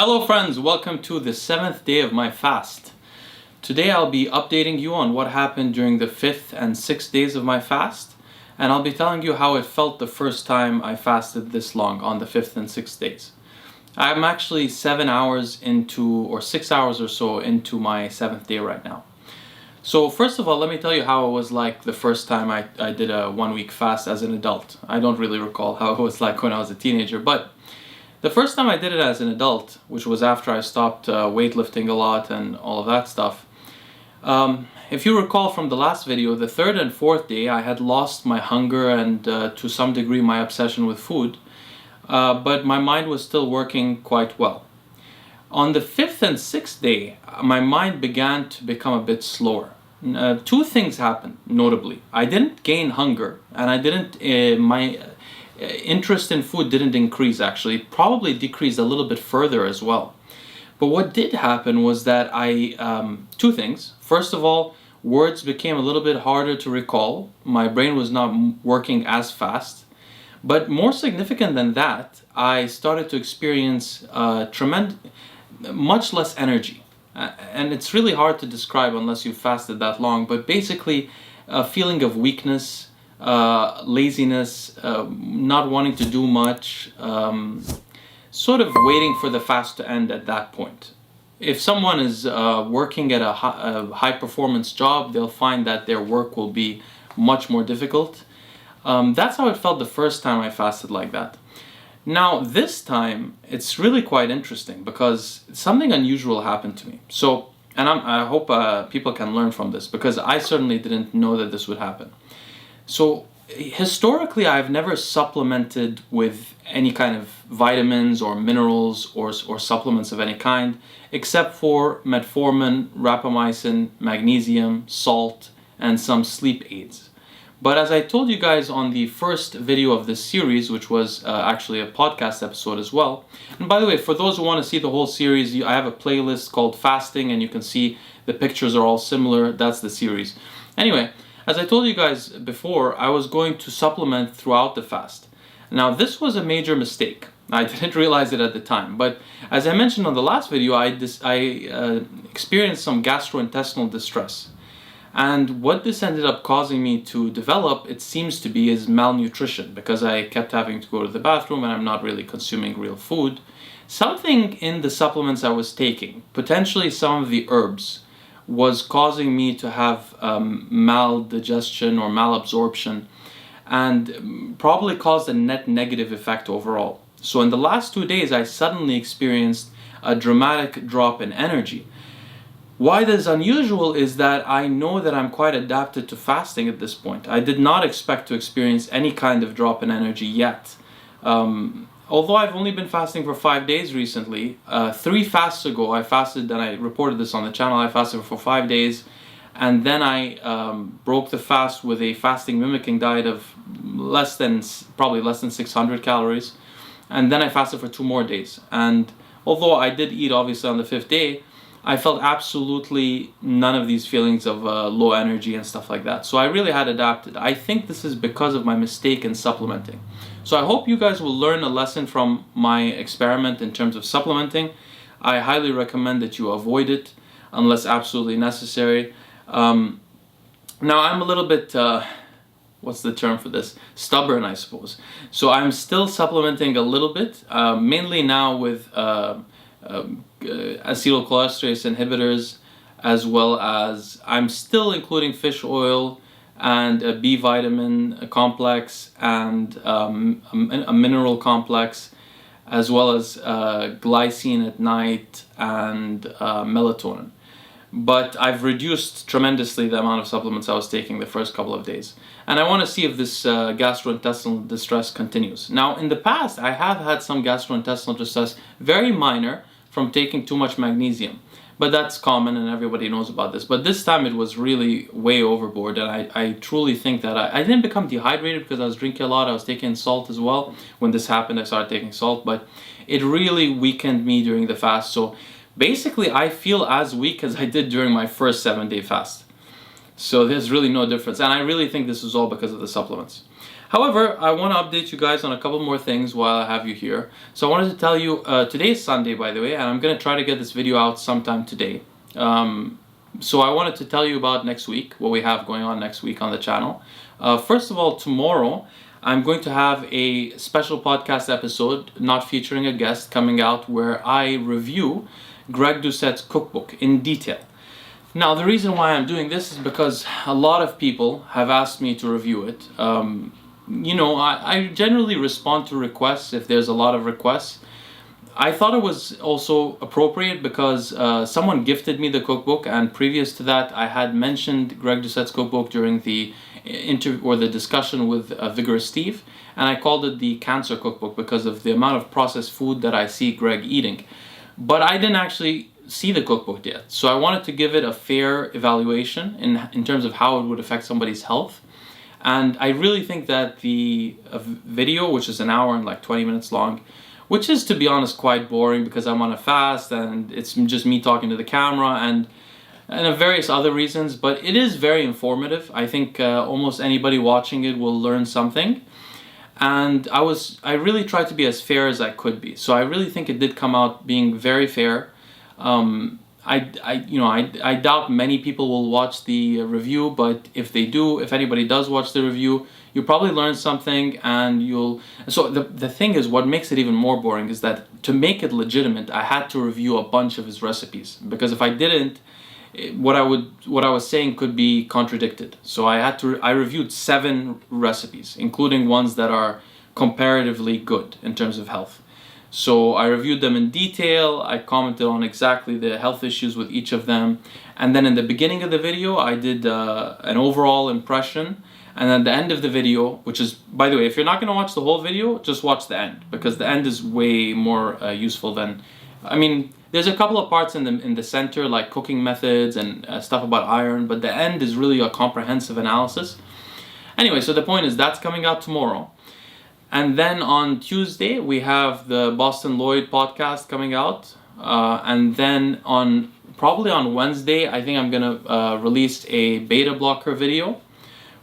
Hello friends, welcome to the 7th day of my fast. Today I'll be updating you on what happened during the 5th and 6th days of my fast, and I'll be telling you how it felt the first time I fasted this long on the 5th and 6th days. I'm actually 7 hours into, or 6 hours or so into my 7th day right now. So first of all, let me tell you how it was like the first time I did a 1 week fast as an adult. I don't really recall how it was like when I was a teenager, but the first time I did it as an adult, which was after I stopped weightlifting a lot and all of that stuff, if you recall from the last video, the 3rd and 4th day I had lost my hunger and to some degree my obsession with food, but my mind was still working quite well. On the 5th and 6th day, my mind began to become a bit slower. Two things happened, notably. I didn't gain hunger, and I didn't, my interest in food didn't increase actually. It probably decreased a little bit further as well. But what did happen was that two things. First of all, words became a little bit harder to recall. My brain was not working as fast. But more significant than that, I started to experience much less energy. And it's really hard to describe unless you fasted that long, but basically a feeling of weakness, laziness, not wanting to do much, sort of waiting for the fast to end at that point. If someone is working at a high performance job, they'll find that their work will be much more difficult. That's how it felt the first time I fasted like that. Now this time it's really quite interesting because something unusual happened to me. So, and I hope people can learn from this, because I certainly didn't know that this would happen. So historically, I've never supplemented with any kind of vitamins or minerals or supplements of any kind, except for metformin, rapamycin, magnesium, salt, and some sleep aids. But as I told you guys on the first video of this series, which was actually a podcast episode as well, and by the way, for those who want to see the whole series, I have a playlist called Fasting, and you can see the pictures are all similar. That's the series. Anyway, as I told you guys before, I was going to supplement throughout the fast. Now this was a major mistake. I didn't realize it at the time, but as I mentioned on the last video, I experienced some gastrointestinal distress. And what this ended up causing me to develop, it seems to be, is malnutrition, because I kept having to go to the bathroom and I'm not really consuming real food. Something in the supplements I was taking, potentially some of the herbs, was causing me to have maldigestion or malabsorption, and probably caused a net negative effect overall. So in the last 2 days, I suddenly experienced a dramatic drop in energy. Why this is unusual is that I know that I'm quite adapted to fasting at this point. I did not expect to experience any kind of drop in energy yet. Although I've only been fasting for 5 days recently, 3 fasts ago I fasted, and I reported this on the channel. I fasted for 5 days, and then I broke the fast with a fasting mimicking diet of probably less than 600 calories, and then I fasted for 2 more days. And although I did eat obviously on the 5th day, I felt absolutely none of these feelings of low energy and stuff like that. So I really had adapted. I think this is because of my mistake in supplementing. So I hope you guys will learn a lesson from my experiment in terms of supplementing. I highly recommend that you avoid it unless absolutely necessary. Now I'm a little bit, what's the term for this? Stubborn, I suppose. So I'm still supplementing a little bit, mainly now with acetylcholinesterase inhibitors, as well as I'm still including fish oil and a B vitamin complex and a mineral complex, as well as glycine at night and melatonin. But I've reduced tremendously the amount of supplements I was taking the first couple of days. And I want to see if this gastrointestinal distress continues. Now, in the past, I have had some gastrointestinal distress, very minor, from taking too much magnesium. But that's common and everybody knows about this. But this time it was really way overboard, and I truly think that I didn't become dehydrated because I was drinking a lot. I was taking salt as well. When this happened, I started taking salt, but it really weakened me during the fast. So basically I feel as weak as I did during my first 7-day fast. So there's really no difference. And I really think this is all because of the supplements. However, I want to update you guys on a couple more things while I have you here. So I wanted to tell you, today is Sunday, by the way, and I'm going to try to get this video out sometime today. So I wanted to tell you about next week, what we have going on next week on the channel. First of all, tomorrow, I'm going to have a special podcast episode, not featuring a guest, coming out where I review Greg Doucette's cookbook in detail. Now, the reason why I'm doing this is because a lot of people have asked me to review it. I generally respond to requests if there's a lot of requests. I thought it was also appropriate because someone gifted me the cookbook, and previous to that I had mentioned Greg Doucette's cookbook during the interview or the discussion with Vigorous Steve, and I called it the Cancer Cookbook because of the amount of processed food that I see Greg eating. But I didn't actually see the cookbook yet, so I wanted to give it a fair evaluation in terms of how it would affect somebody's health. And I really think that the video, which is an hour and like 20 minutes long, which is, to be honest, quite boring because I'm on a fast and it's just me talking to the camera and various other reasons, but it is very informative. I think almost anybody watching it will learn something. And I really tried to be as fair as I could be. So I really think it did come out being very fair. I doubt many people will watch the review, but if they do, if anybody does watch the review, you'll probably learn something, and so the thing is, what makes it even more boring is that to make it legitimate, I had to review a bunch of his recipes, because if I didn't, what I was saying could be contradicted. So I reviewed 7 recipes, including ones that are comparatively good in terms of health. So I reviewed them in detail, I commented on exactly the health issues with each of them, and then in the beginning of the video I did an overall impression, and then the end of the video, which is, by the way, if you're not going to watch the whole video, just watch the end, because the end is way more useful than, there's a couple of parts in the center, like cooking methods and stuff about iron, but the end is really a comprehensive analysis. Anyway, so the point is that's coming out tomorrow. And then on Tuesday, we have the Boston Lloyd podcast coming out. And then probably on Wednesday, I think I'm going to release a beta blocker video,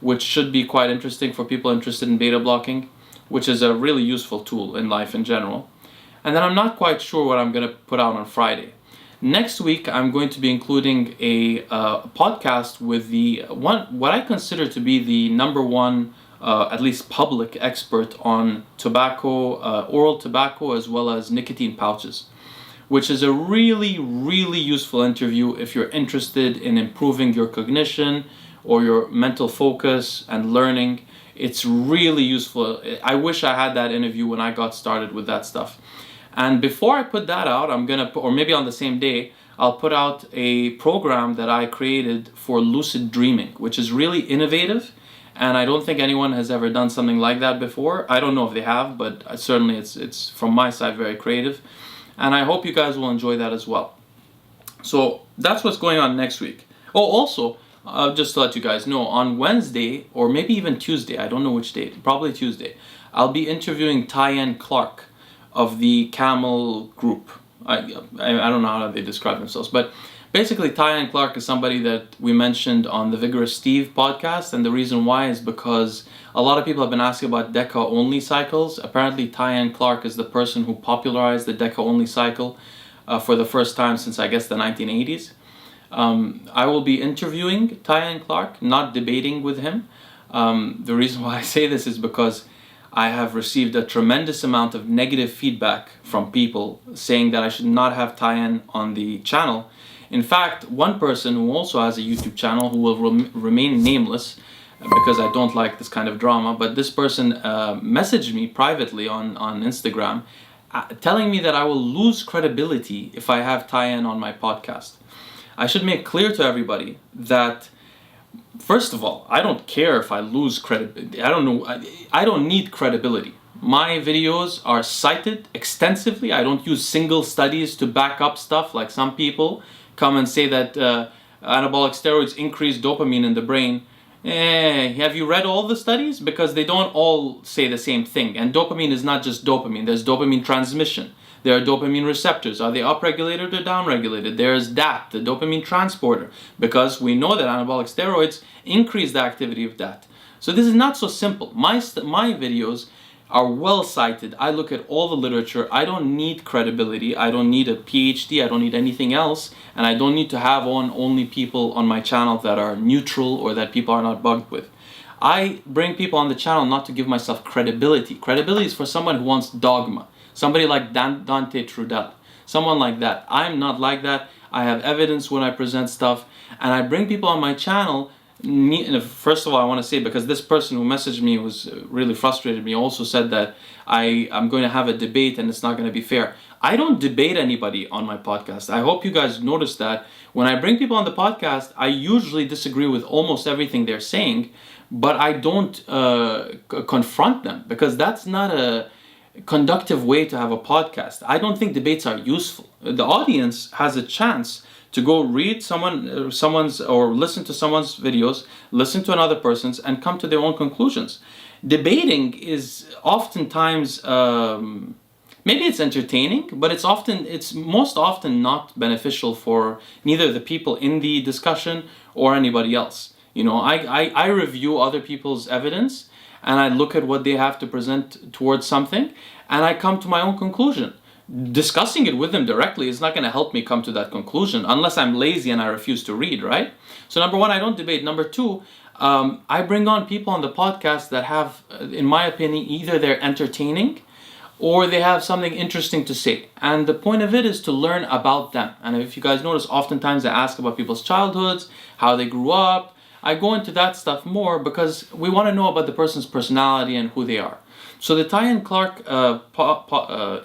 which should be quite interesting for people interested in beta blocking, which is a really useful tool in life in general. And then I'm not quite sure what I'm going to put out on Friday. Next week, I'm going to be including a podcast with what I consider to be the number one at least public expert on tobacco, oral tobacco, as well as nicotine pouches, which is a really, really useful interview if you're interested in improving your cognition or your mental focus and learning. It's really useful. I wish I had that interview when I got started with that stuff. And before I put that out, or maybe on the same day, I'll put out a program that I created for lucid dreaming, which is really innovative. And I don't think anyone has ever done something like that before. I don't know if they have, but certainly it's from my side very creative. And I hope you guys will enjoy that as well. So that's what's going on next week. Oh, also, just to let you guys know, on Wednesday, or maybe even Tuesday, I don't know which date, probably Tuesday, I'll be interviewing Taiean Clark of the Camel Group. I don't know how they describe themselves, but basically, Taiean Clark is somebody that we mentioned on the Vigorous Steve podcast, and the reason why is because a lot of people have been asking about DECA-only cycles. Apparently, Taiean Clark is the person who popularized the DECA-only cycle for the first time since, I guess, the 1980s. I will be interviewing Taiean Clark, not debating with him. The reason why I say this is because I have received a tremendous amount of negative feedback from people saying that I should not have Taiean on the channel. In fact, one person who also has a YouTube channel, who will remain nameless because I don't like this kind of drama, but this person messaged me privately on Instagram telling me that I will lose credibility if I have Taiean on my podcast. I should make clear to everybody that, first of all, I don't care if I lose credibility. I don't need credibility. My videos are cited extensively. I don't use single studies to back up stuff like some people come and say that anabolic steroids increase dopamine in the brain. Have you read all the studies? Because they don't all say the same thing. And dopamine is not just dopamine. There's dopamine transmission. There are dopamine receptors. Are they upregulated or downregulated? There's DAT, the dopamine transporter, because we know that anabolic steroids increase the activity of DAT. So this is not so simple. My videos are well cited. I look at all the literature. I don't need credibility. I don't need a PhD. I don't need anything else. And I don't need to have on only people on my channel that are neutral or that people are not bugged with. I bring people on the channel not to give myself credibility. Credibility is for someone who wants dogma. Somebody like Dante Trudel. Someone like that. I'm not like that. I have evidence when I present stuff. And I bring people on my channel. First of all, I want to say, because this person who messaged me was really frustrated me, also said that I'm going to have a debate and it's not going to be fair. I don't debate anybody on my podcast. I hope you guys noticed that. When I bring people on the podcast, I usually disagree with almost everything they're saying, but I don't confront them, because that's not a conductive way to have a podcast. I don't think debates are useful. The audience has a chance to go read someone's or listen to someone's videos, listen to another person's, and come to their own conclusions. Debating is oftentimes maybe it's entertaining, but it's most often not beneficial for neither the people in the discussion or anybody else. You know, I review other people's evidence, and I look at what they have to present towards something, and I come to my own conclusion. Discussing it with them directly is not going to help me come to that conclusion unless I'm lazy and I refuse to read, right? So number one, I don't debate. Number two, I bring on people on the podcast that have, in my opinion, either they're entertaining or they have something interesting to say. And the point of it is to learn about them. And if you guys notice, oftentimes I ask about people's childhoods, how they grew up. I go into that stuff more because we want to know about the person's personality and who they are. So the Taiean Clark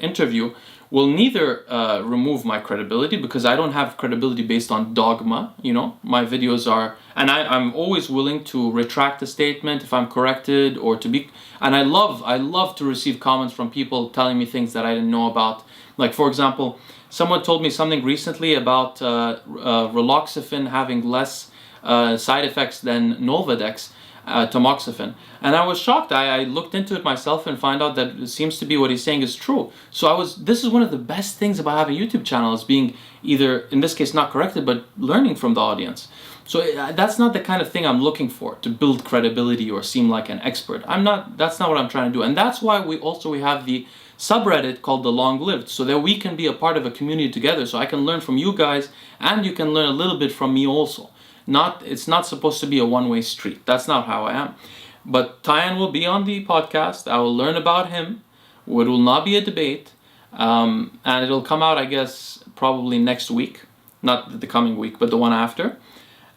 interview will neither remove my credibility, because I don't have credibility based on dogma. You know, my videos are, and I'm always willing to retract a statement if I'm corrected or to be. And I love to receive comments from people telling me things that I didn't know about. Like, for example, someone told me something recently about raloxifene having less side effects than Nolvadex, tamoxifen, and I was shocked. I looked into it myself and find out that it seems to be what he's saying is true. So this is one of the best things about having a YouTube channel, is being either, in this case, not corrected, but learning from the audience. So that's not the kind of thing I'm looking for, to build credibility or seem like an expert. That's not what I'm trying to do. And that's why we have the subreddit called The Long Lived, so that we can be a part of a community together, so I can learn from you guys and you can learn a little bit from me also. It's not supposed to be a one-way street. That's not how I am. But Taiean will be on the podcast. I will learn about him. It will not be a debate. And it'll come out, I guess, probably next week. Not the coming week, but the one after.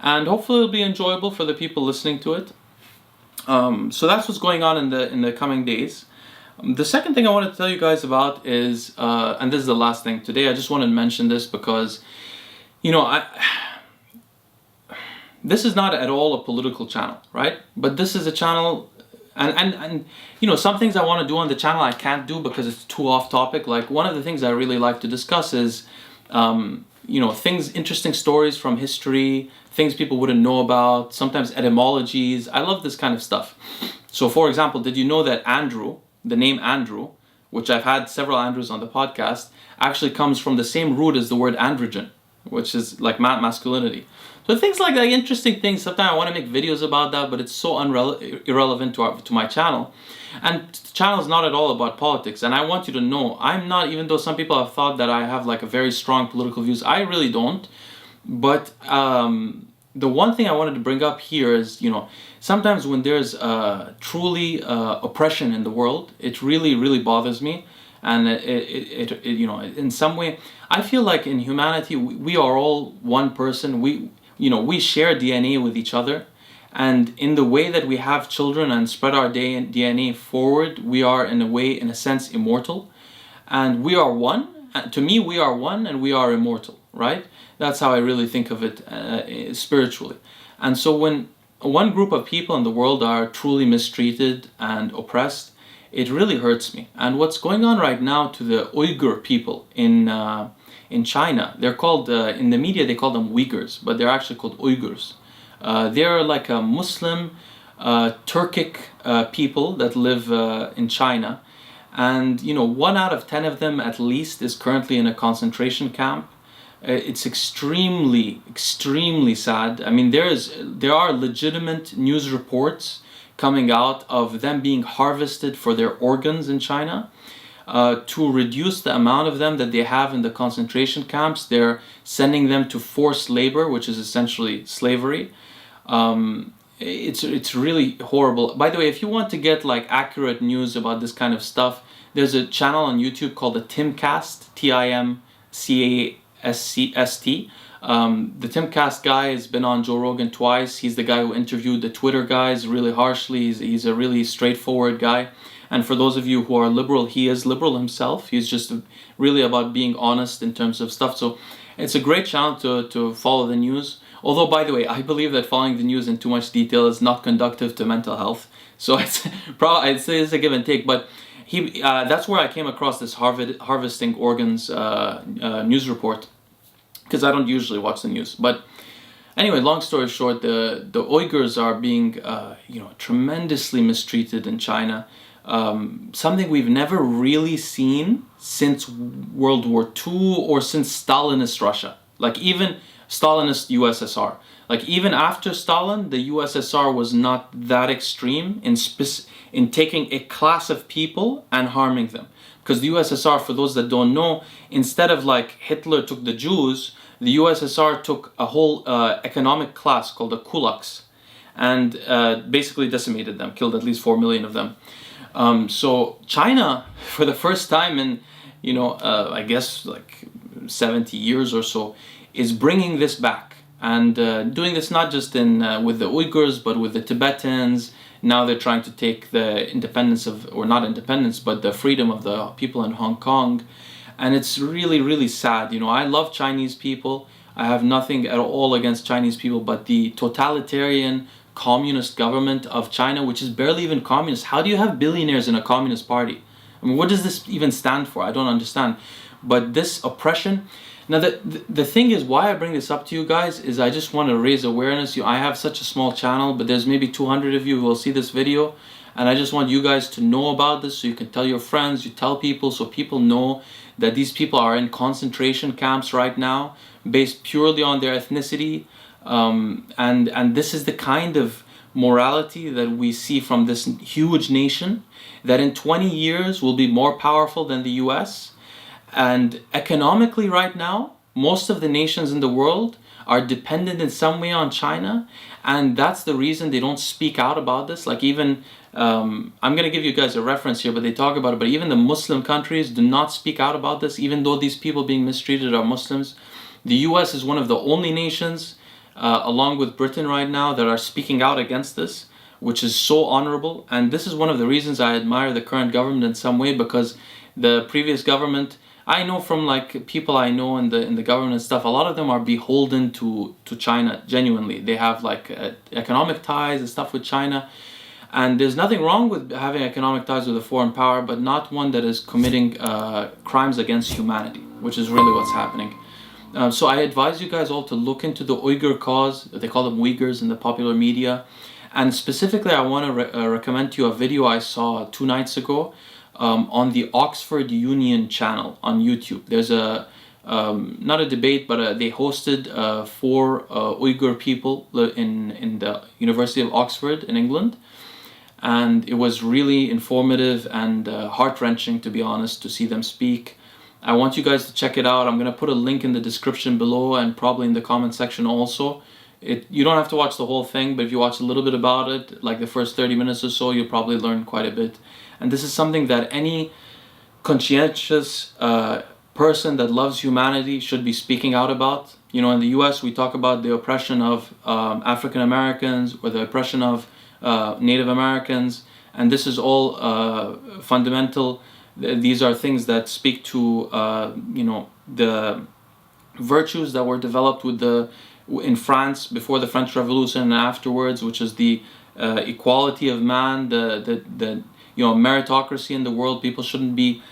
And hopefully it'll be enjoyable for the people listening to it. So that's what's going on in the coming days. The second thing I want to tell you guys about is, and this is the last thing today, I just wanted to mention this because, you know, this is not at all a political channel, right? But this is a channel, and you know, some things I want to do on the channel I can't do because it's too off topic. Like, one of the things I really like to discuss is, you know, interesting stories from history, things people wouldn't know about, sometimes etymologies. I love this kind of stuff. So, for example, did you know that Andrew, the name Andrew, which I've had several Andrews on the podcast, actually comes from the same root as the word androgen, which is like masculinity. So things like that, interesting things. Sometimes I want to make videos about that, but it's so irrelevant to my channel. And the channel is not at all about politics. And I want you to know, I'm not, even though some people have thought that I have like a very strong political views, I really don't. But the one thing I wanted to bring up here is, you know, sometimes when there's truly oppression in the world, it really, really bothers me. And it you know, in some way, I feel like in humanity, we are all one person. We share DNA with each other, and in the way that we have children and spread our DNA forward, we are in a sense immortal, and we are one. To me, we are one and we are immortal, right? That's how I really think of it spiritually. And so when one group of people in the world are truly mistreated and oppressed, it really hurts me. And what's going on right now to the Uyghur people in China, they're called, in the media they call them Uyghurs, but they're actually called Uyghurs. They are like a Muslim Turkic people that live in China, and 1 out of 10 of them at least is currently in a concentration camp. It's extremely sad. I mean, there are legitimate news reports coming out of them being harvested for their organs in China. To reduce the amount of them that they have in the concentration camps, they're sending them to forced labor, which is essentially slavery. It's really horrible. By the way, if you want to get like accurate news about this kind of stuff, there's a channel on YouTube called the Timcast, Timcast. The Timcast guy has been on Joe Rogan twice. He's the guy who interviewed the Twitter guys really harshly. He's a really straightforward guy. And for those of you who are liberal, he is liberal himself. He's just really about being honest in terms of stuff. So it's a great channel to follow the news. Although, by the way, I believe that following the news in too much detail is not conducive to mental health. So I'd say it's a give and take. But that's where I came across this harvesting organs news report, because I don't usually watch the news. But anyway, long story short, the Uyghurs are being tremendously mistreated in China. Something we've never really seen since World War II or since Stalinist Russia. Like even Stalinist USSR. Like even after Stalin, the USSR was not that extreme in taking a class of people and harming them. Because the USSR, for those that don't know, instead of like Hitler took the Jews, the USSR took a whole economic class called the kulaks and basically decimated them, killed at least 4 million of them. So China, for the first time in, I guess like 70 years or so, is bringing this back and doing this not just with the Uyghurs, but with the Tibetans. Now they're trying to take the independence or not independence, but the freedom of the people in Hong Kong. And it's really, really sad. I love Chinese people. I have nothing at all against Chinese people, but the totalitarian communist government of China, which is barely even communist. How do you have billionaires in a communist party? I mean, what does this even stand for? I don't understand. But this oppression. Now, the thing is, why I bring this up to you guys is I just want to raise awareness. I have such a small channel, but there's maybe 200 of you who will see this video. And I just want you guys to know about this so you can tell your friends, you tell people, so people know that these people are in concentration camps right now based purely on their ethnicity. And this is the kind of morality that we see from this huge nation that in 20 years will be more powerful than the US. And economically right now, most of the nations in the world are dependent in some way on China. And that's the reason they don't speak out about this. Like even, I'm going to give you guys a reference here, but they talk about it. But even the Muslim countries do not speak out about this, even though these people being mistreated are Muslims. The US is one of the only nations, along with Britain right now, that are speaking out against this, which is so honorable. And this is one of the reasons I admire the current government in some way, because the previous government, I know from like people I know in the government and stuff, a lot of them are beholden to China, genuinely. They have like economic ties and stuff with China. And there's nothing wrong with having economic ties with a foreign power, but not one that is committing crimes against humanity, which is really what's happening. So I advise you guys all to look into the Uyghur cause. They call them Uyghurs in the popular media. And specifically, I want to recommend to you a video I saw 2 nights ago on the Oxford Union channel on YouTube. There's not a debate, but they hosted 4 Uyghur people in the University of Oxford in England. And it was really informative and heart-wrenching, to be honest, to see them speak. I want you guys to check it out. I'm going to put a link in the description below and probably in the comment section also. You don't have to watch the whole thing, but if you watch a little bit about it, like the first 30 minutes or so, you'll probably learn quite a bit. And this is something that any conscientious person that loves humanity should be speaking out about. In the US, we talk about the oppression of African Americans or the oppression of Native Americans, and this is all fundamental. These are things that speak to the virtues that were developed in France before the French Revolution and afterwards, which is the equality of man, the meritocracy in the world. People shouldn't be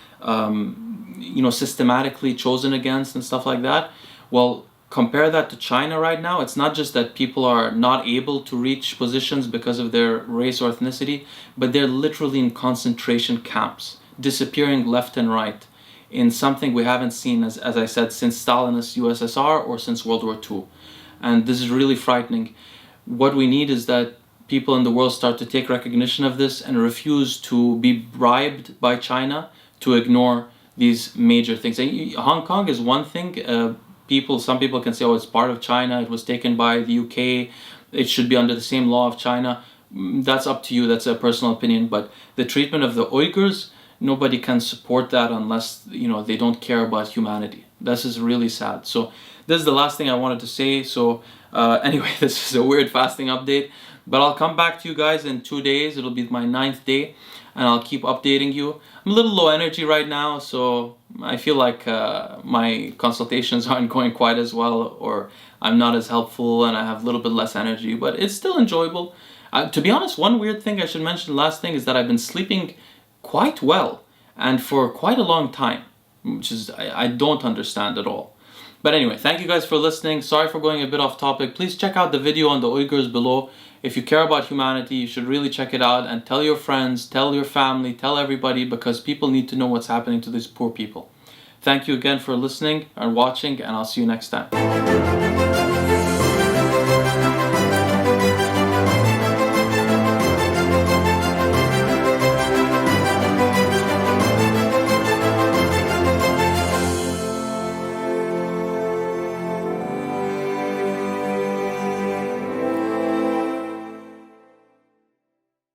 systematically chosen against and stuff like that. Well, compare that to China right now, it's not just that people are not able to reach positions because of their race or ethnicity, but they're literally in concentration camps, disappearing left and right in something we haven't seen, as I said, since Stalinist USSR or since World War II. And this is really frightening. What we need is that people in the world start to take recognition of this and refuse to be bribed by China to ignore these major things. Hong Kong is one thing. Some people can say, oh, it's part of China, it was taken by the UK, it should be under the same law of China. That's up to you, that's a personal opinion. But the treatment of the Uyghurs, nobody can support that unless they don't care about humanity. This is really sad. So this is the last thing I wanted to say. So anyway, this is a weird fasting update, but I'll come back to you guys in 2 days. It'll be my 9th day, and I'll keep updating you. I'm a little low energy right now, so I feel like my consultations aren't going quite as well, or I'm not as helpful and I have a little bit less energy, but it's still enjoyable. To be honest, one weird thing I should mention, the last thing, is that I've been sleeping quite well and for quite a long time, which is I don't understand at all. But anyway, thank you guys for listening. Sorry for going a bit off topic. Please check out the video on the Uyghurs below. If you care about humanity, you should really check it out, and tell your friends, tell your family, tell everybody, because people need to know what's happening to these poor people. Thank you again for listening and watching, and I'll see you next time.